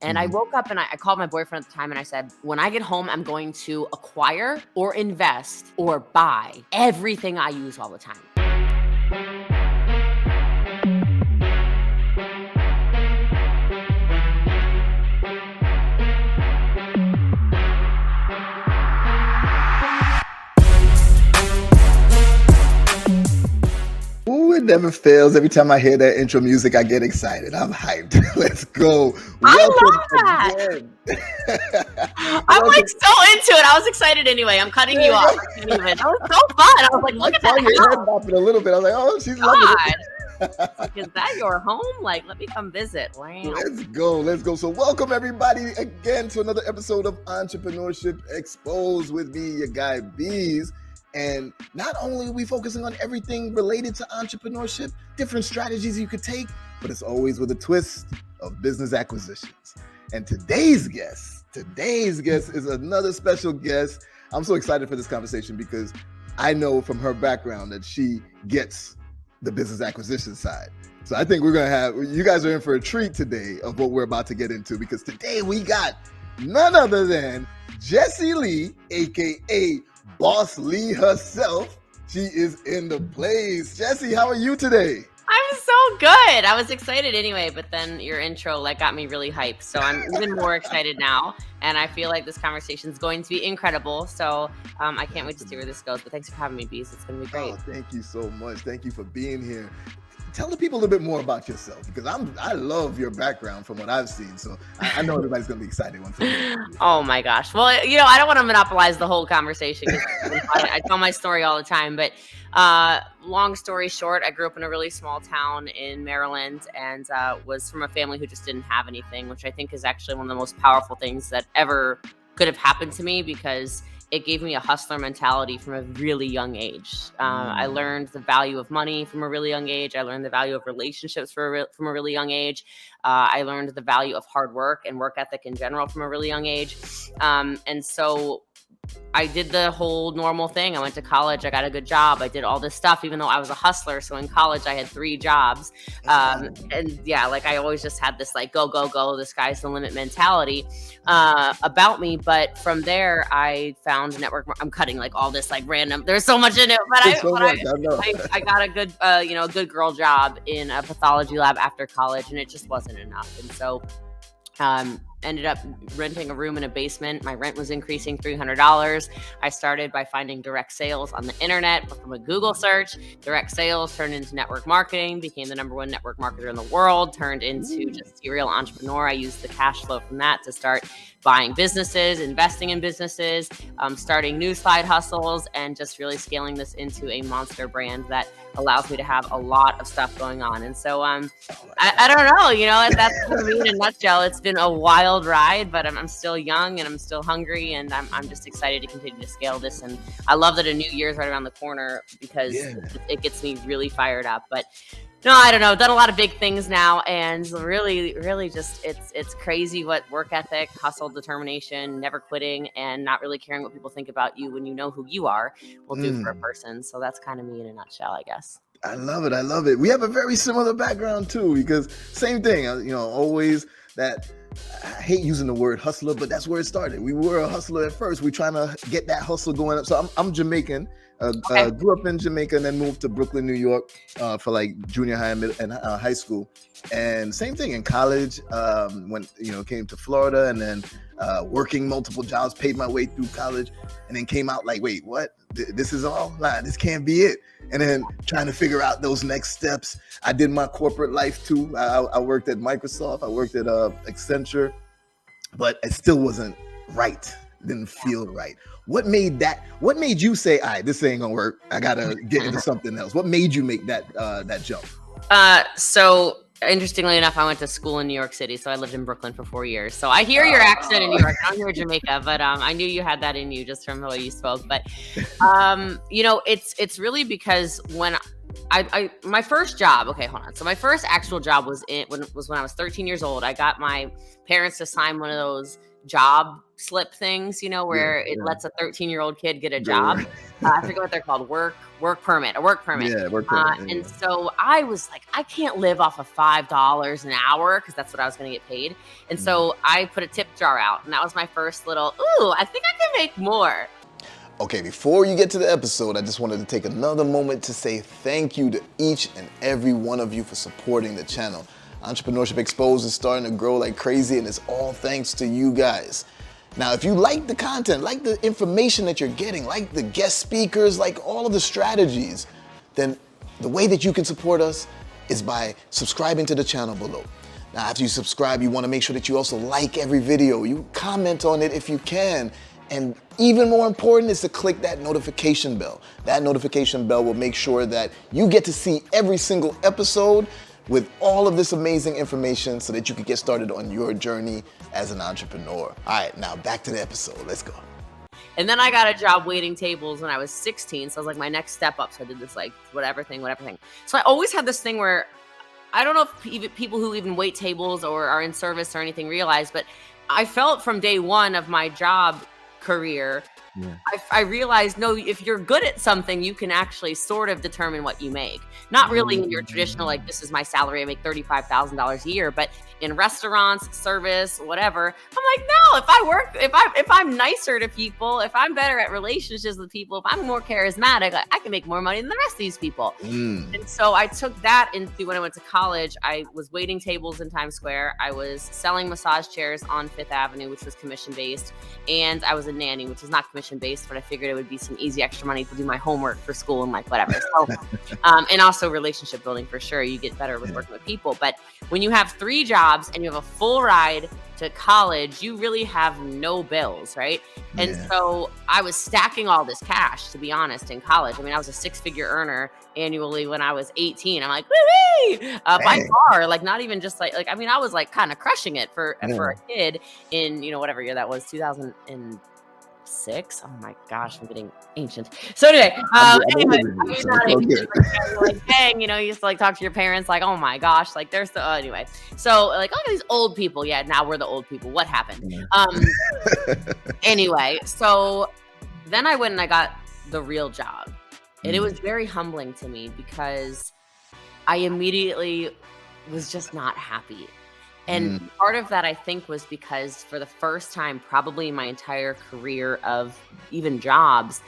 And I woke up and I called my boyfriend at the time and I said, when I get home, I'm going to acquire or invest or buy everything I use all the time. Ooh, it never fails. Every time I hear that intro music, I get excited. I'm hyped. Let's go. I love that. I'm like so into it. I was excited anyway. I'm cutting you off. That was so fun. I was like, look at that. Your head bopping a little bit. I was like, oh, she's loving it. Like, is that your home? Like, let me come visit. Wow. Let's go. Let's go. So welcome everybody again to another episode of Entrepreneurship Exposed with me, your guy Beez. And not only are we focusing on everything related to entrepreneurship, different strategies you could take, but it's always with a twist of business acquisitions. And today's guest is another special guest. I'm so excited for this conversation because I know from her background that she gets the business acquisition side. So I think you guys are in for a treat today of what we're about to get into, because today we got none other than Jessie Lee, aka Boss Lee herself. She is in the place. Jessie, how are you today? I'm so good. I was excited anyway, but then your intro got me really hyped. So I'm even more excited now. And I feel like this conversation is going to be incredible. So I can't wait to see where this goes. But thanks for having me, Beez. It's going to be great. Oh, thank you so much. Thank you for being here. Tell the people a little bit more about yourself, because I love your background from what I've seen. So I know everybody's going to be excited once they hear it. Oh my gosh. Well, I don't want to monopolize the whole conversation. I tell my story all the time, but long story short, I grew up in a really small town in Maryland and was from a family who just didn't have anything, which I think is actually one of the most powerful things that ever could have happened to me, because it gave me a hustler mentality from a really young age. I learned the value of money from a really young age. I learned the value of relationships from a really young age. I learned the value of hard work and work ethic in general from a really young age. And so I did the whole normal thing. I went to college. I got a good job. I did all this stuff, even though I was a hustler. So in college, I had 3 jobs. And yeah, I always just had this go, go, go, the sky's the limit mentality about me. But from there, I found a network. I'm cutting all this random. There's so much in it, but I got a good, a good girl job in a pathology lab after college, and it just wasn't enough. And so ended up renting a room in a basement. My rent was increasing $300. I started by finding direct sales on the internet from a Google search. Direct sales turned into network marketing, became the #1 network marketer in the world, turned into just serial entrepreneur. I used the cash flow from that to start buying businesses, investing in businesses, starting new side hustles, and just really scaling this into a monster brand that allows me to have a lot of stuff going on. And so I don't know, that's for me in a nutshell. It's been a wild ride, but I'm still young and I'm still hungry, and I'm just excited to continue to scale this. And I love that a new year is right around the corner, because it gets me really fired up. But no, I don't know. Done a lot of big things now, and really, really just it's crazy what work ethic, hustle, determination, never quitting, and not really caring what people think about you when you know who you are will do for a person. So that's kind of me in a nutshell, I guess. I love it. I love it. We have a very similar background too, because same thing. Always that. I hate using the word hustler, but that's where it started. We were a hustler at first. We're trying to get that hustle going up. So I'm Jamaican. Grew up in Jamaica and then moved to Brooklyn, New York for junior high and high school. And same thing in college. When came to Florida, and then working multiple jobs, paid my way through college, and then came out wait, what? This is all? Nah, this can't be it. And then trying to figure out those next steps. I did my corporate life too. I worked at Microsoft. I worked at Accenture, but it still wasn't right. Didn't feel right. What made you say, all right, this ain't gonna work. I gotta get into something else? What made you make that jump? So interestingly enough, I went to school in New York City, so I lived in Brooklyn for 4 years. So I hear your accent in New York. I don't hear Jamaica, but I knew you had that in you just from the way you spoke. But it's really because when I my first job. Okay, hold on. So my first actual job was when I was 13 years old. I got my parents to sign one of those job slip things, where it lets a 13-year-old kid get a job. I forget what they're called, a work permit. Yeah, work permit. And so I was like, I can't live off of $5 an hour because that's what I was going to get paid. And so I put a tip jar out, and that was my first little, I think I can make more. Okay, before you get to the episode, I just wanted to take another moment to say thank you to each and every one of you for supporting the channel. Entrepreneurship Exposed is starting to grow like crazy, and it's all thanks to you guys. Now, if you like the content, like the information that you're getting, like the guest speakers, like all of the strategies, then the way that you can support us is by subscribing to the channel below. Now, after you subscribe, you want to make sure that you also like every video. You comment on it if you can. And even more important is to click that notification bell. That notification bell will make sure that you get to see every single episode with all of this amazing information so that you can get started on your journey as an entrepreneur. All right, now back to the episode. Let's go. And then I got a job waiting tables when I was 16. So I was like my next step up. So I did this like whatever thing. So I always had this thing where I don't know if even people who even wait tables or are in service or anything realize, but I felt from day one of my job career, I realized, no, if you're good at something, you can actually sort of determine what you make. Not really in your traditional, like, this is my salary, I make $35,000 a year, but in restaurants, service, whatever, I'm like, no, if I'm nicer to people, if I'm better at relationships with people, if I'm more charismatic, I can make more money than the rest of these people. And so I took that into when I went to college. I was waiting tables in Times Square. I was selling massage chairs on Fifth Avenue, which was commission-based. And I was a nanny, which is not commission-based, but I figured it would be some easy extra money to do my homework for school and like whatever. So, and also relationship building for sure. You get better with working with people. But when you have 3 jobs and you have a full ride to college, you really have no bills, right? And so I was stacking all this cash, to be honest, in college. I mean, I was a 6-figure earner annually when I was 18. I'm like, woo-wee! By far, like not even just like, I mean, I was like kind of crushing it for a kid in, whatever year that was, 2006. Oh my gosh, I'm getting ancient. So anyway, like, dang, you used to like talk to your parents like, oh my gosh, like they're so, anyway. So like, look at these old people. Yeah, now we're the old people. What happened? Anyway, so then I went and I got the real job. And it was very humbling to me because I immediately was just not happy. And part of that, I think, was because for the first time, probably in my entire career of even jobs,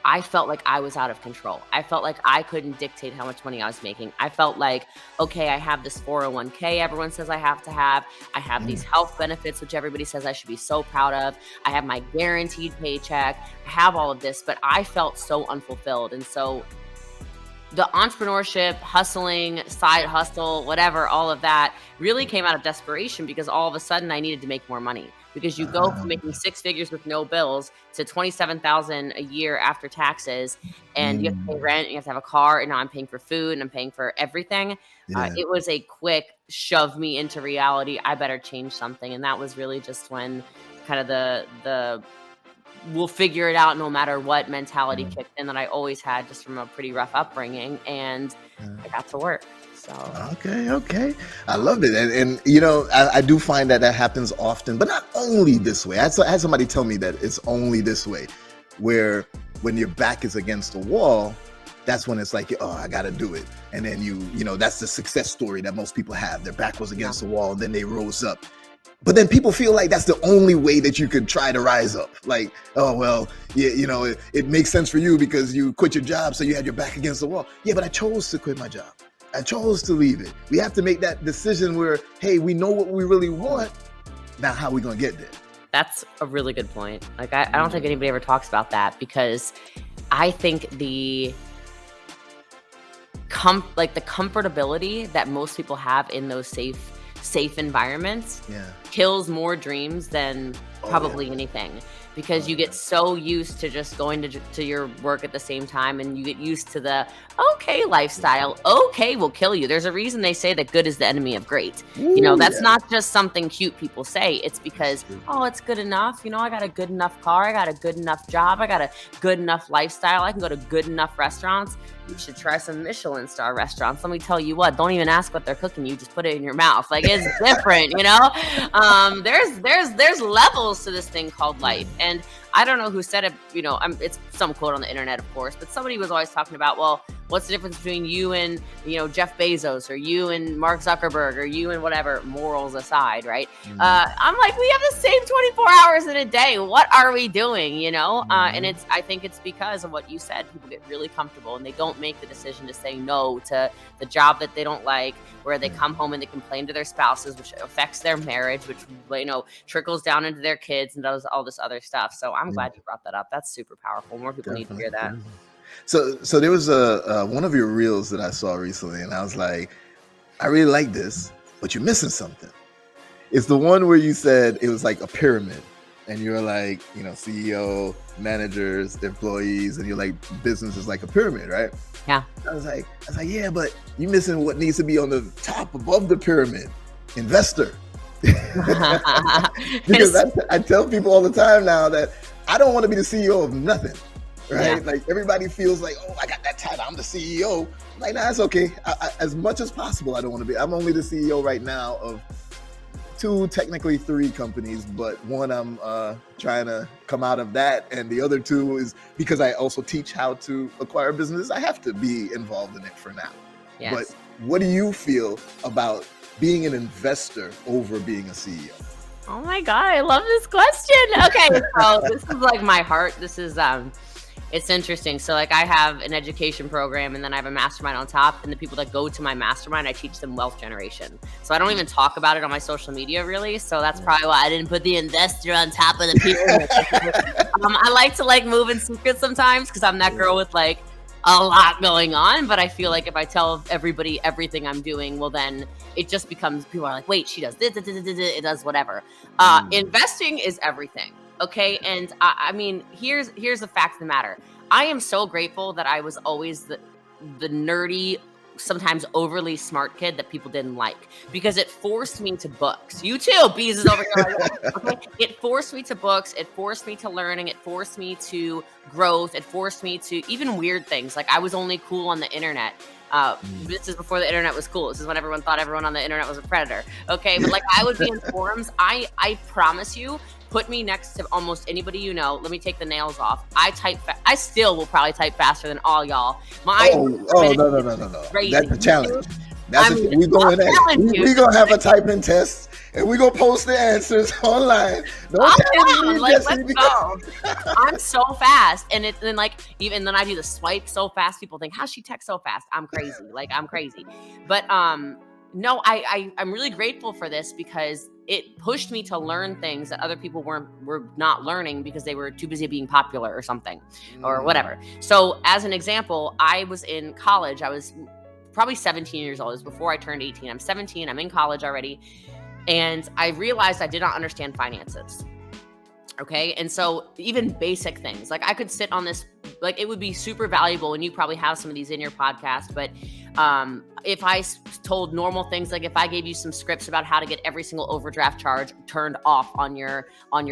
I felt like I was out of control. I felt like I couldn't dictate how much money I was making. I felt like, okay, I have this 401k everyone says I have to have. I have these health benefits, which everybody says I should be so proud of. I have my guaranteed paycheck. I have all of this, but I felt so unfulfilled. And so the entrepreneurship, hustling, side hustle, whatever, all of that really came out of desperation because all of a sudden I needed to make more money. Because you go from making 6 figures with no bills to $27,000 a year after taxes, and you have to pay rent, and you have to have a car, and now I'm paying for food, and I'm paying for everything. It was a quick shove me into reality. I better change something, and that was really just when kind of the we'll figure it out no matter what mentality kicked in that I always had just from a pretty rough upbringing, and I got to work. So okay, I love it, and I do find that happens often, but not only this way. I had somebody tell me that it's only this way, where when your back is against the wall, that's when it's like, oh, I got to do it, and then that's the success story that most people have. Their back was against the wall, and then they rose up. But then people feel like that's the only way that you could try to rise up. Like, oh, well, it makes sense for you because you quit your job, so you had your back against the wall. Yeah, but I chose to quit my job. I chose to leave it. We have to make that decision where, hey, we know what we really want. Now, how are we going to get there? That's a really good point. Like, I don't think anybody ever talks about that because I think the comfortability that most people have in those safe environments kills more dreams than probably anything, because you get so used to just going to your work at the same time, and you get used to the okay lifestyle. Okay will kill you. There's a reason they say that good is the enemy of great. That's not just something cute people say. It's because, oh, it's good enough. I got a good enough car. I got a good enough job. I got a good enough lifestyle. I can go to good enough restaurants. you should try some Michelin star restaurants. Let me tell you what, don't even ask what they're cooking. You just put it in your mouth. Like, it's different, you know? There's levels to this thing called life. And I don't know who said it, you know, it's some quote on the internet, of course, but somebody was always talking about, well, what's the difference between you and, you know, Jeff Bezos, or you and Mark Zuckerberg, or you and whatever, morals aside, right? I'm like, we have the same 24 hours in a day. What are we doing, you know? And I think it's because of what you said. People get really comfortable and they don't make the decision to say no to the job that they don't like, where they come home and they complain to their spouses, which affects their marriage, which, you know, trickles down into their kids and does all this other stuff. So I'm glad you brought that up. That's super powerful. More people need to hear that. So there was one of your reels that I saw recently, and I was like, I really like this, but you're missing something. It's the one where you said it was like a pyramid, and you're like, you know, CEO, managers, employees, and you're like, business is like a pyramid, right? Yeah. I was like, yeah, but you're missing what needs to be on the top above the pyramid: investor. Because I tell people all the time now that I don't want to be the CEO of nothing. Right? Yeah. Like, everybody feels like, oh, I got that title, I'm the CEO. I'm like, nah, that's okay. As much as possible, I don't want to be. I'm only the CEO right now of 2, technically 3 companies, but one I'm trying to come out of that, and the other 2 is because I also teach how to acquire business. I have to be involved in it for now. Yes. But what do you feel about being an investor over being a CEO? Oh my God, I love this question. Okay, so this is like my heart. This is it's interesting. So like, I have an education program, and then I have a mastermind on top, and the people that go to my mastermind, I teach them wealth generation. So I don't even talk about it on my social media really. So that's probably why I didn't put the investor on top of the pyramid. I like to like move in secret sometimes, because I'm that girl with like a lot going on. But I feel like if I tell everybody everything I'm doing, well, then it just becomes, people are like, wait, she does this, it does whatever. Investing is everything. Okay. And I mean, here's the fact of the matter. I am so grateful that I was always the nerdy, sometimes overly smart kid that people didn't like, because it forced me to books. You too, Beez is over here. Okay? It forced me to books. It forced me to learning. It forced me to growth. It forced me to even weird things. Like, I was only cool on the internet. This is before the internet was cool. This is when everyone thought everyone on the internet was a predator. Okay. But like, I would be in forums. I promise you, put me next to almost anybody you know. Let me take the nails off. I still will probably type faster than all y'all. No. That's the challenge. We going at it. We gonna have a typing test, and we gonna post the answers online. Let's go. I'm so fast, and then I do the swipe so fast. People think, how's she text so fast? I'm crazy. Like, I'm crazy. But no, I'm really grateful for this, because it pushed me to learn things that other people were not learning because they were too busy being popular or something or whatever. So as an example, I was in college. I was probably 17 years old. It was before I turned 18. I'm 17. I'm in college already. And I realized I did not understand finances. Okay. And so even basic things, like, I could sit on this, like, it would be super valuable, and you probably have some of these in your podcast, but if I told normal things, like if I gave you some scripts about how to get every single overdraft charge turned off on your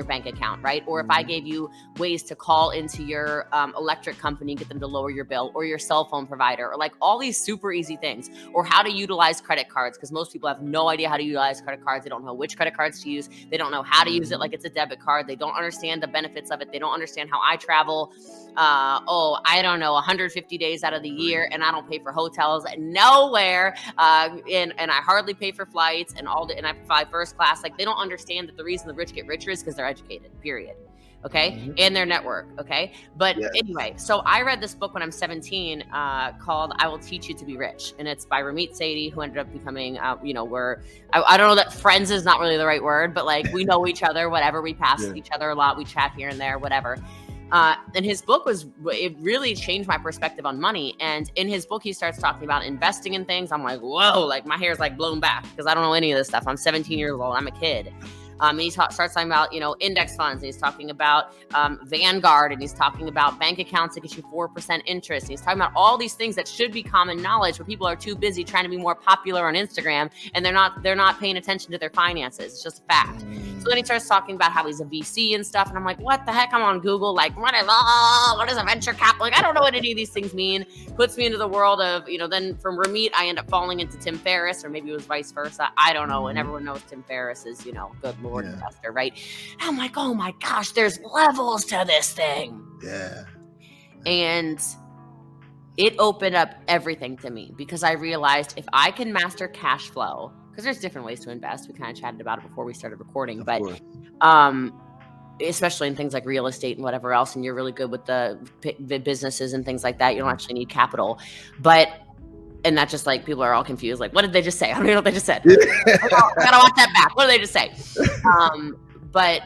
bank account, right? Or if I gave you ways to call into your electric company, get them to lower your bill, or your cell phone provider, or like all these super easy things, or how to utilize credit cards, because most people have no idea how to utilize credit cards. They don't know which credit cards to use. They don't know how to use it like it's a debit card. They don't understand the benefits of it. They don't understand how I travel. I don't know, 150 days out of the year, and I don't pay for hotels nowhere. And I hardly pay for flights and and I fly first class. Like, they don't understand that the reason the rich get richer is because they're educated, period. Okay. And their network. Okay. But anyway, so I read this book when I'm 17, called I Will Teach You to Be Rich. And it's by Ramit Sethi, who ended up becoming, I don't know that friends is not really the right word, but like, we know each other, whatever. We pass each other a lot. We chat here and there, whatever. And his book it really changed my perspective on money. And in his book, he starts talking about investing in things. I'm like, whoa, like my hair's like blown back because I don't know any of this stuff. I'm 17 years old. I'm a kid. And he starts talking about, index funds. And he's talking about Vanguard, and he's talking about bank accounts that get you 4% interest. And he's talking about all these things that should be common knowledge, but people are too busy trying to be more popular on Instagram, and they're not paying attention to their finances. It's just a fact. So then he starts talking about how he's a VC and stuff, and I'm like, what the heck? I'm on Google, like, what is a venture capital? Like, I don't know what any of these things mean. Puts me into the world of, then from Ramit, I end up falling into Tim Ferriss, or maybe it was vice versa. I don't know. And everyone knows Tim Ferriss is, good Lord investor, right? And I'm like, oh my gosh, there's levels to this thing. Yeah. And it opened up everything to me, because I realized if I can master cash flow, because there's different ways to invest. We kind of chatted about it before we started recording, but especially in things like real estate and whatever else, and you're really good with the businesses and things like that. You don't actually need capital, and not just like people are all confused. Like, what did they just say? I don't even know what they just said. I gotta watch that back. What did they just say? But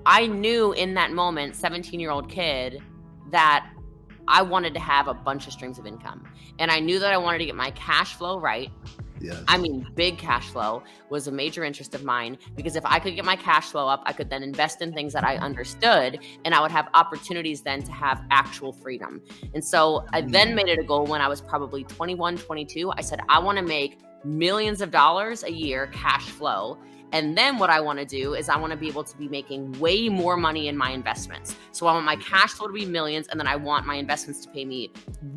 I knew in that moment, 17-year-old kid, that I wanted to have a bunch of streams of income. And I knew that I wanted to get my cash flow right. Yes. I mean, big cash flow was a major interest of mine, because if I could get my cash flow up, I could then invest in things that I understood, and I would have opportunities then to have actual freedom. And so I then made it a goal when I was probably 21, 22. I said, I want to make millions of dollars a year cash flow. And then what I want to do is I want to be able to be making way more money in my investments. So I want my cash flow to be millions, and then I want my investments to pay me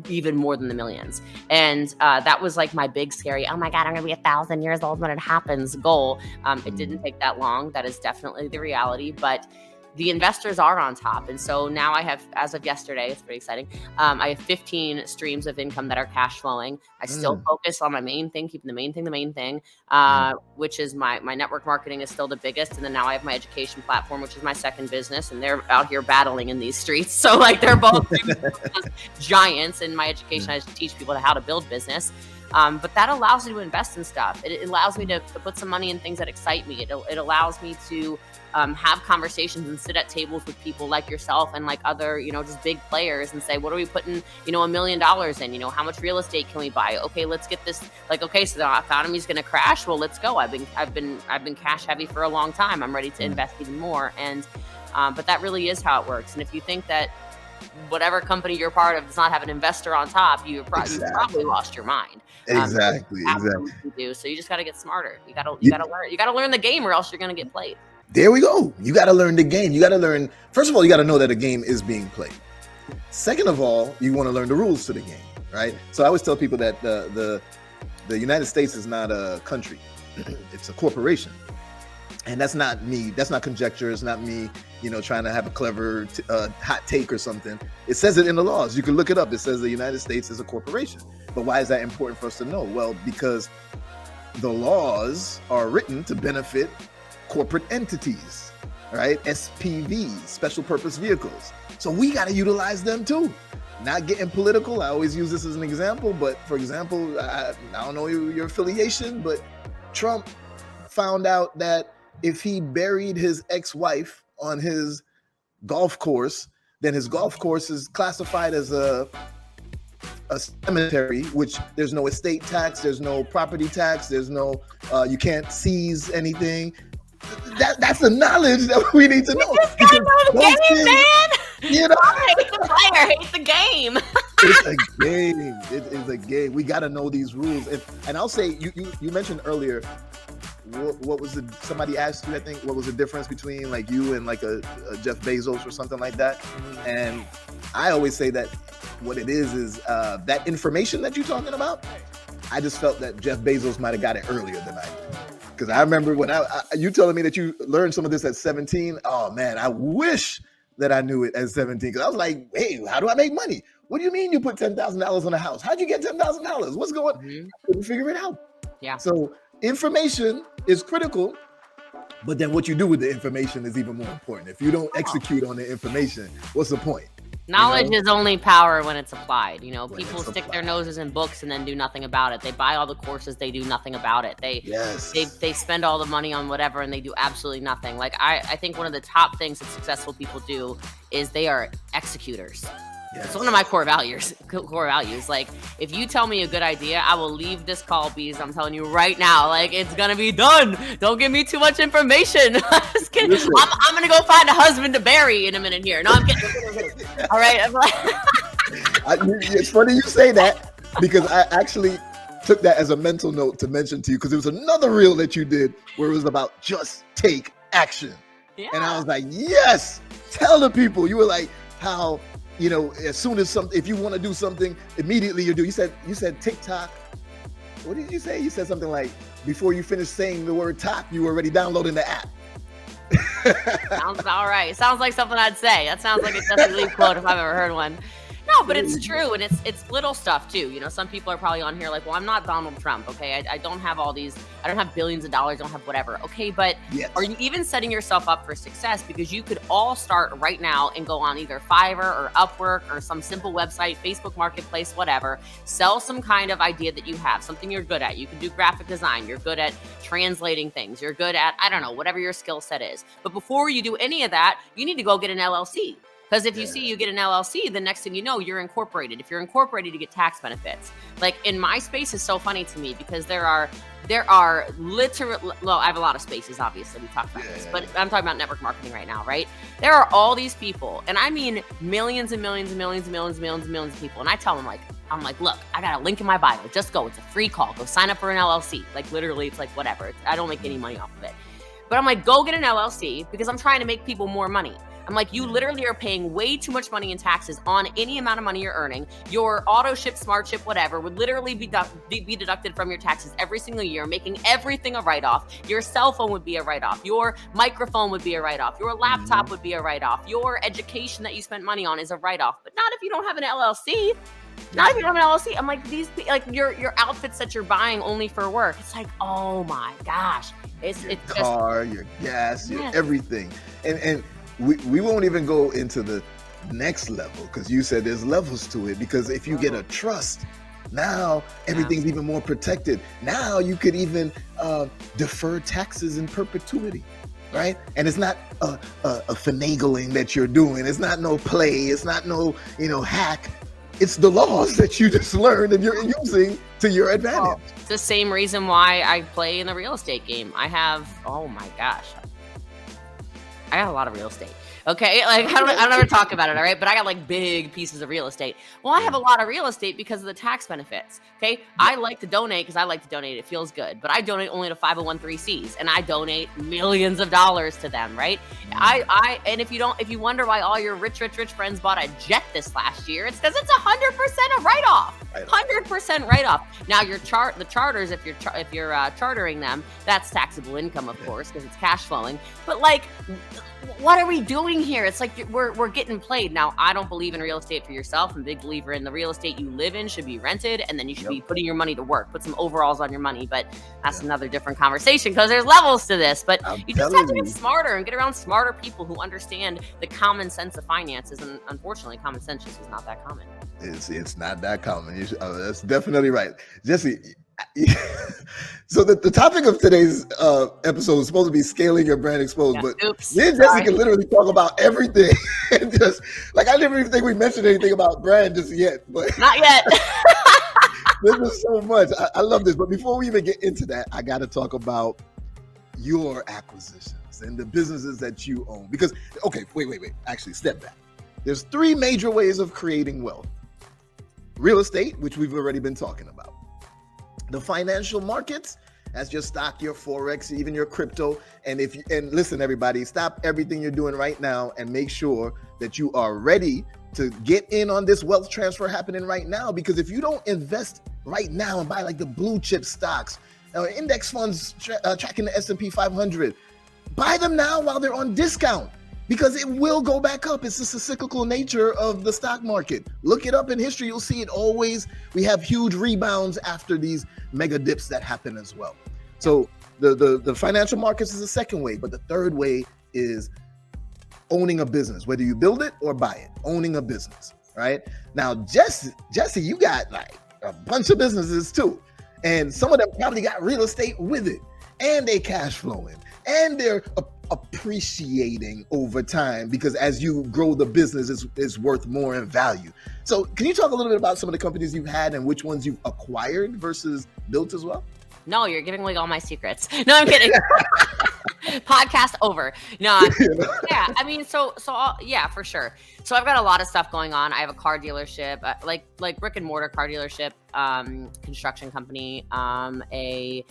even more than the millions. And that was like my big scary, oh my God, I'm going to be 1,000 years old when it happens goal. It didn't take that long. That is definitely the reality, but the investors are on top. And so now I have, as of yesterday, it's pretty exciting. I have 15 streams of income that are cash flowing. I still focus on my main thing, keeping the main thing, which is my network marketing is still the biggest. And then now I have my education platform, which is my second business. And they're out here battling in these streets. So like they're both giants. In my education, I just teach people how to build business. But that allows me to invest in stuff. It allows me to put some money in things that excite me. It allows me to have conversations and sit at tables with people like yourself and like other, just big players, and say, what are we putting, $1 million in? How much real estate can we buy? Okay, let's get this. Like, okay, so the economy's going to crash. Well, let's go. I've been cash heavy for a long time. I'm ready to invest even more. And but that really is how it works. And if you think that whatever company you're part of does not have an investor on top, you probably lost your mind. Exactly. Do. So you just got to get smarter. You got to learn the game, or else you're going to get played. There we go. You got to learn the game. You got to learn. First of all, you got to know that a game is being played. Second of all, you want to learn the rules to the game, right? So I always tell people that the United States is not a country; it's a corporation. And that's not me. That's not conjecture. It's not me, trying to have a clever hot take or something. It says it in the laws. You can look it up. It says the United States is a corporation. But why is that important for us to know? Well, because the laws are written to benefit corporate entities, right? SPVs, special purpose vehicles. So we got to utilize them too. Not getting political. I always use this as an example. But for example, I don't know your affiliation, but Trump found out that if he buried his ex-wife on his golf course, then his golf course is classified as a cemetery, which there's no estate tax, there's no property tax, there's no, you can't seize anything. That's the knowledge that we need to know. You just gotta know the game, man. I hate the player, hate the game. It's a game. It is a game. We got to know these rules. And I'll say, you mentioned earlier, what was somebody asked you, I think, what was the difference between like you and like a Jeff Bezos or something like that? And I always say that what it is that information that you're talking about, I just felt that Jeff Bezos might have got it earlier than I did. Because I remember when you telling me that you learned some of this at 17. Oh man, I wish that I knew it at 17. Because I was like, hey, how do I make money? What do you mean you put $10,000 on a house? How'd you get $10,000? What's going on? I couldn't figure it out. Yeah. So information is critical, but then what you do with the information is even more important. If you don't execute on the information, what's the point? Knowledge is only power when it's applied. People stick their noses in books and then do nothing about it. They buy all the courses, they do nothing about it. They spend all the money on whatever and they do absolutely nothing. Like I think one of the top things that successful people do is they are executors. Yes. It's one of my core values. Like, if you tell me a good idea, I will leave this call, Beez. I'm telling you right now, like, it's gonna be done. Don't give me too much information. Just kidding. I'm gonna go find a husband to bury in a minute here. No, I'm kidding. All right. It's funny you say that, because I actually took that as a mental note to mention to you, because it was another reel that you did where it was about just take action. Yeah. And I was like, yes, tell the people. You were like, how, you know, as soon as if you want to do something, immediately you do. You said TikTok. What did you say? You said something like, before you finish saying the word top, you were already downloading the app. Sounds about right. Sounds like something I'd say. That sounds like a Jessie Lee quote if I've ever heard one. No, but it's true, and it's little stuff too. You know, some people are probably on here like, well, I'm not Donald Trump, okay? I don't have all these, I don't have billions of dollars, I don't have whatever, okay? But Are you even setting yourself up for success? Because you could all start right now and go on either Fiverr or Upwork or some simple website, Facebook Marketplace, whatever. Sell some kind of idea that you have, something you're good at. You can do graphic design, you're good at translating things, you're good at, I don't know, whatever your skill set is. But before you do any of that, you need to go get an LLC. Because if you see you get an LLC, the next thing you know, you're incorporated. If you're incorporated, you get tax benefits. Like in my space is so funny to me because there are literally, well, I have a lot of spaces, obviously, we talked about this, but I'm talking about network marketing right now, right? There are all these people, and I mean millions and millions and millions and millions and millions and millions of people. And I tell them, I'm like, look, I got a link in my bio. Just go. It's a free call. Go sign up for an LLC. Like literally, it's like whatever. I don't make any money off of it. But I'm like, go get an LLC because I'm trying to make people more money. I'm like, you literally are paying way too much money in taxes on any amount of money you're earning. Your auto ship, smart ship, whatever would literally be deducted from your taxes every single year, making everything a write-off. Your cell phone would be a write-off. Your microphone would be a write-off. Your laptop would be a write-off. Your education that you spent money on is a write-off. But not if you don't have an LLC. Not if you don't have an LLC. I'm like, these, like your outfits that you're buying only for work. It's like, oh my gosh. It's car, your gas, your everything. And we won't even go into the next level because you said there's levels to it, because if you get a trust, now everything's even more protected. Now you could even defer taxes in perpetuity, right? And it's not a finagling that you're doing. It's not no play. It's not no, hack. It's the laws that you just learned and you're using to your advantage. It's the same reason why I play in the real estate game. I have, oh my gosh, I got a lot of real estate. Okay, like I don't ever talk about it, all right? But I got like big pieces of real estate. Well, I have a lot of real estate because of the tax benefits. Okay, I like to donate because I like to donate. It feels good. But I donate only to 501(c)(3)s, and I donate millions of dollars to them, right? And if you wonder why all your rich friends bought a jet this last year, it's because it's 100% a write-off. 100% write-off. Now the charters, if you're chartering them, that's taxable income, of course, because it's cash flowing. But like, what are we doing here? It's like we're getting played. Now, I don't believe in real estate for yourself. I'm a big believer in the real estate you live in should be rented, and then you should be putting your money to work. Put some overalls on your money, but that's another different conversation because there's levels to this. But you just have to get smarter and get around smarter people who understand the common sense of finances. And unfortunately, common sense just is not that common. It's not that common. That's definitely right. Jessie, so the topic of today's episode is supposed to be scaling your brand exposed, but me and Jessie can literally talk about everything. And just like, I never even think we mentioned anything about brand just yet, but not yet. This is so much. I love this. But before we even get into that, I got to talk about your acquisitions and the businesses that you own. Because, okay, wait. Actually, step back. There's 3 major ways of creating wealth. Real estate, which we've already been talking about. The financial markets, that's your stock, your Forex, even your crypto. And listen, everybody, stop everything you're doing right now and make sure that you are ready to get in on this wealth transfer happening right now. Because if you don't invest right now and buy like the blue chip stocks, index funds tracking the S&P 500, buy them now while they're on discount. Because it will go back up. It's just the cyclical nature of the stock market. Look it up in history. You'll see it always. We have huge rebounds after these mega dips that happen as well. So the financial markets is the second way. But the third way is owning a business, whether you build it or buy it, owning a business, right? Now, Jessie, you got like a bunch of businesses too. And some of them probably got real estate with it. And they cash flowing. And they're appreciating over time, because as you grow the business, it's worth more in value. So can you talk a little bit about some of the companies you've had and which ones you've acquired versus built as well? No, you're giving away all my secrets. No, I'm kidding. Podcast over. No, yeah. I mean, yeah, for sure. So I've got a lot of stuff going on. I have a car dealership, like brick and mortar car dealership, construction company, a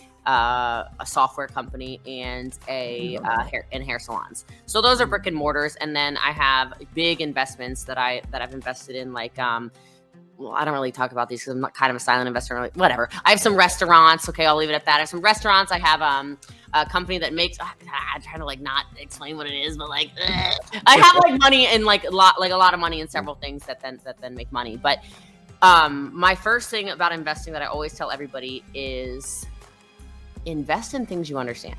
software company, and hair salons. So those are brick and mortars, and then I have big investments that I've invested in, like well, I don't really talk about these because I'm not kind of a silent investor. Like, whatever. I have some restaurants. Okay, I'll leave it at that. I have some restaurants. I have a company that makes. I'm trying to like not explain what it is, but like I have like money in like a lot of money in several things that then make money. But my first thing about investing that I always tell everybody is invest in things you understand,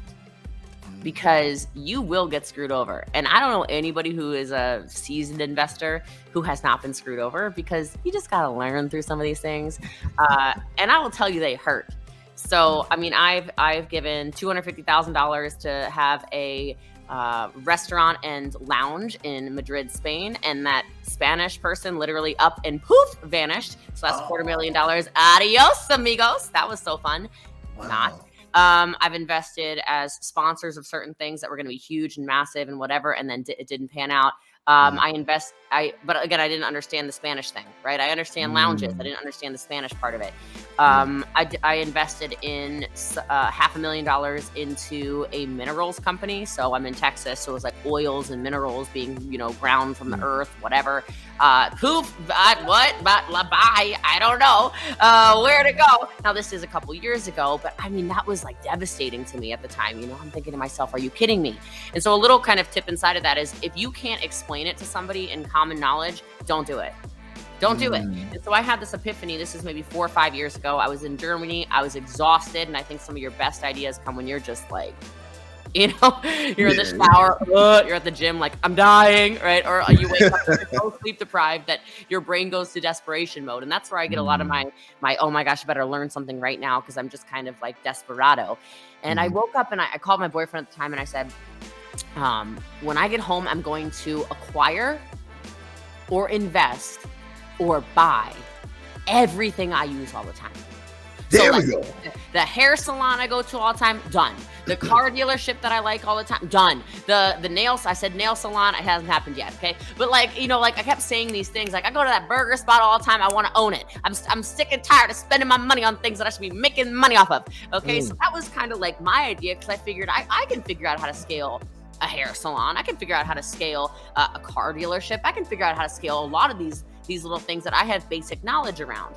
because you will get screwed over. And I don't know anybody who is a seasoned investor who has not been screwed over, because you just got to learn through some of these things. And I will tell you, they hurt. So, I mean, I've given $250,000 to have a restaurant and lounge in Madrid, Spain. And that Spanish person literally up and poof, vanished. So that's $250,000. Adios, amigos. That was so fun. Wow. Not. I've invested as sponsors of certain things that were going to be huge and massive and whatever, and then it didn't pan out. But again, I didn't understand the Spanish thing, right? I understand lounges. I didn't understand the Spanish part of it. I invested in $500,000 into a minerals company. So I'm in Texas. So it was like oils and minerals being, ground from the earth, whatever. Bye. I don't know where to go. Now, this is a couple years ago, but I mean, that was like devastating to me at the time. I'm thinking to myself, are you kidding me? And so a little kind of tip inside of that is, if you can't explain it to somebody in common knowledge, don't do it. Don't do it. And so I had this epiphany. This is maybe 4 or 5 years ago. I was in Germany. I was exhausted. And I think some of your best ideas come when you're just like, you're in the shower, you're at the gym, like, I'm dying, right? Or you wake up, you're so sleep deprived that your brain goes to desperation mode. And that's where I get a lot of my, oh my gosh, I better learn something right now, because I'm just kind of like desperado. And I woke up and I called my boyfriend at the time and I said, when I get home, I'm going to acquire or invest or buy everything I use all the time. There we go. The hair salon I go to all the time, done. The car dealership that I like all the time, done. The nails, I said nail salon, it hasn't happened yet, okay? But like I kept saying these things, like I go to that burger spot all the time, I want to own it. I'm sick and tired of spending my money on things that I should be making money off of, okay? So that was kind of like my idea, because I figured I can figure out how to scale a hair salon. I can figure out how to scale a car dealership. I can figure out how to scale a lot of these little things that I have basic knowledge around.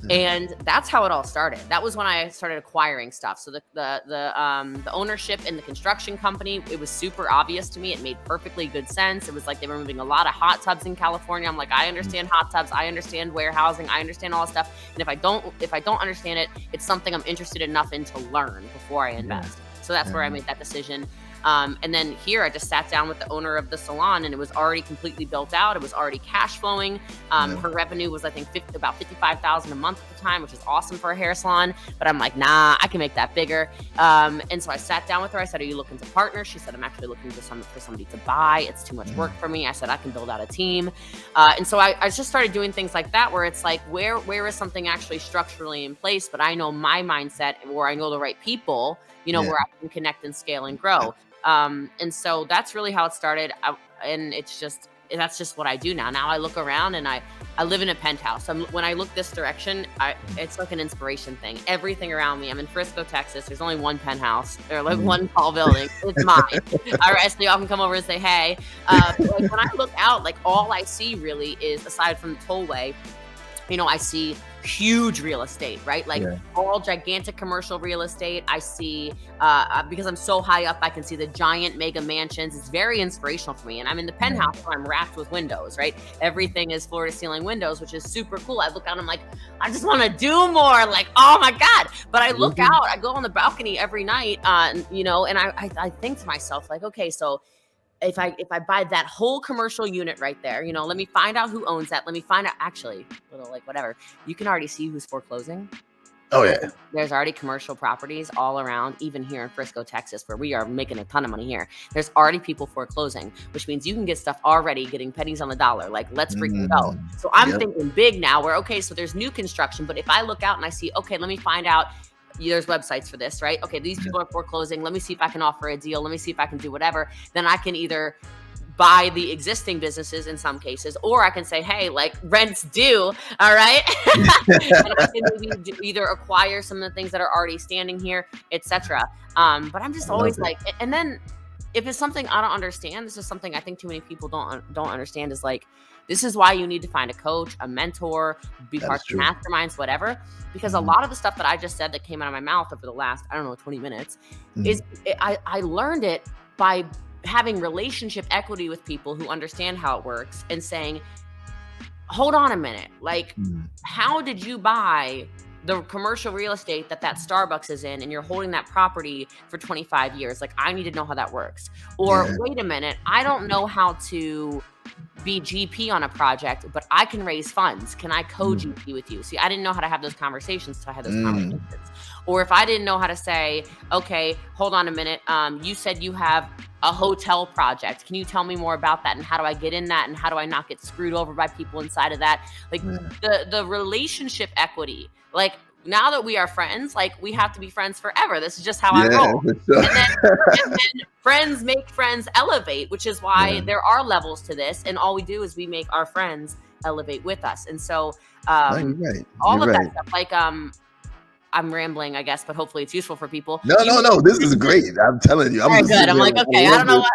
And that's how it all started. That was when I started acquiring stuff. So the ownership in the construction company, it was super obvious to me. It made perfectly good sense. It was like they were moving a lot of hot tubs in California. I'm like, I understand hot tubs. I understand warehousing. I understand all this stuff. And if I don't understand it, it's something I'm interested enough in to learn before I invest. So that's where I made that decision. And then here I just sat down with the owner of the salon, and it was already completely built out. It was already cash flowing. Her revenue was, I think, about $55,000 a month at the time, which is awesome for a hair salon. But I'm like, nah, I can make that bigger. And so I sat down with her. I said, are you looking to partner? She said, I'm actually looking for somebody to buy. It's too much work for me. I said, I can build out a team. And so I just started doing things like that, where it's like, where is something actually structurally in place? But I know my mindset, where I know the right people, where I can connect and scale and grow. And so that's really how it started. And that's just what I do now. Now I look around and I live in a penthouse. When I look this direction, it's like an inspiration thing. Everything around me. I'm in Frisco, Texas. There's only one penthouse. There's like one tall building. It's mine. All right, so y'all can come over and say hey. Like when I look out, like all I see really is, aside from the tollway, I see huge real estate, right? Like all gigantic commercial real estate. I see, because I'm so high up, I can see the giant mega mansions. It's very inspirational for me. And I'm in the penthouse where I'm wrapped with windows, right? Everything is floor to ceiling windows, which is super cool. I look out, I'm like, I just want to do more. Like, oh my God. But I look out, I go on the balcony every night, and I think to myself, like, okay, so if I buy that whole commercial unit right there, let me find out who owns that. Let me find out, actually, whatever. You can already see who's foreclosing. Oh yeah. There's already commercial properties all around, even here in Frisco, Texas, where we are making a ton of money here. There's already people foreclosing, which means you can get stuff already getting pennies on the dollar. Like, let's freaking go. So I'm thinking big now where, okay, so there's new construction, but if I look out and I see, okay, let me find out, there's websites for this, right? Okay, these people are foreclosing. Let me see if I can offer a deal. Let me see if I can do whatever. Then I can either buy the existing businesses in some cases, or I can say, hey, like, rent's due, all right? And I can maybe either acquire some of the things that are already standing here, etc. But I'm just always like, and then if it's something I don't understand, this is something I think too many people don't understand, is like, this is why you need to find a coach, a mentor, be part of masterminds, whatever. Because a lot of the stuff that I just said that came out of my mouth over the last, 20 minutes, is I learned it by having relationship equity with people who understand how it works and saying, hold on a minute, like, how did you buy the commercial real estate that Starbucks is in and you're holding that property for 25 years? Like, I need to know how that works. Or wait a minute, I don't know how to be GP on a project, but I can raise funds. Can I co-GP with you? See, I didn't know how to have those conversations until I had those conversations. Or if I didn't know how to say, okay, hold on a minute, you said you have a hotel project. Can you tell me more about that? And how do I get in that? And how do I not get screwed over by people inside of that? Like, the relationship equity, like, now that we are friends, like, we have to be friends forever. This is just how I roll. Sure. And then friends make friends elevate, which is why there are levels to this. And all we do is we make our friends elevate with us. And so all of that stuff, like, I'm rambling, I guess, but hopefully it's useful for people. No. This is great. I'm telling you. I'm good. I'm like, okay, I don't know what.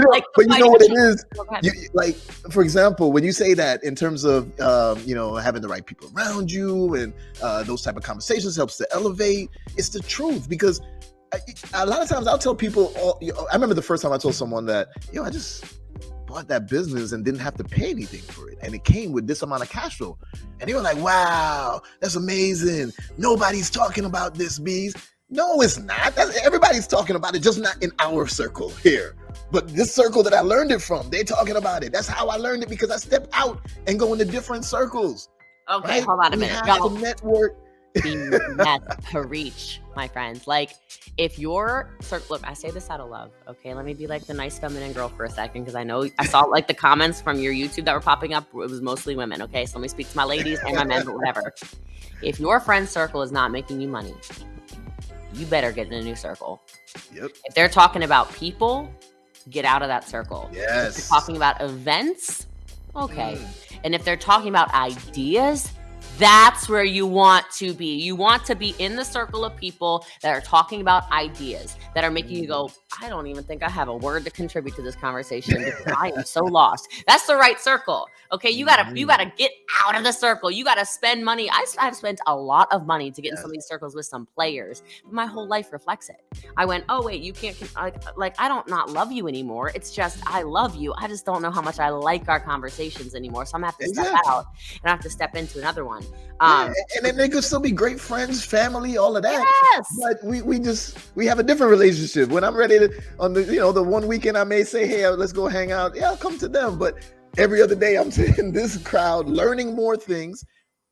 Like, but you know what it is? Like, for example, when you say that in terms of, having the right people around you and those type of conversations helps to elevate, it's the truth. Because a lot of times I'll tell people, I remember the first time I told someone that, I just bought that business and didn't have to pay anything for it. And it came with this amount of cash flow. And they were like, wow, that's amazing. Nobody's talking about this, Beez. No, it's not. Everybody's talking about it, just not in our circle here. But this circle that I learned it from, they're talking about it. That's how I learned it, because I stepped out and go into different circles. Okay, hold on a minute. We have to network. That's preach, my friends. Like, if your look, I say this out of love. Okay, let me be like the nice feminine girl for a second, because I know I saw like the comments from your YouTube that were popping up. It was mostly women. Okay, so let me speak to my ladies and my men, but whatever. If your friend circle is not making you money, you better get in a new circle. Yep. If they're talking about people, get out of that circle. Yes. If they're talking about events, okay. And if they're talking about ideas, that's where you want to be. You want to be in the circle of people that are talking about ideas, that are making you go, I don't even think I have a word to contribute to this conversation because I am so lost. That's the right circle. Okay, you gotta get out of the circle. You gotta spend money. I've spent a lot of money to get in some of these circles with some players. My whole life reflects it. I went, oh wait, you can't like I don't not love you anymore. It's just I love you. I just don't know how much I like our conversations anymore. So I'm gonna have to step out and I have to step into another one. And then they could still be great friends, family, all of that. Yes. But we have a different relationship. When I'm ready to, on the one weekend I may say, hey, let's go hang out. Yeah, I'll come to them. But every other day I'm in this crowd, learning more things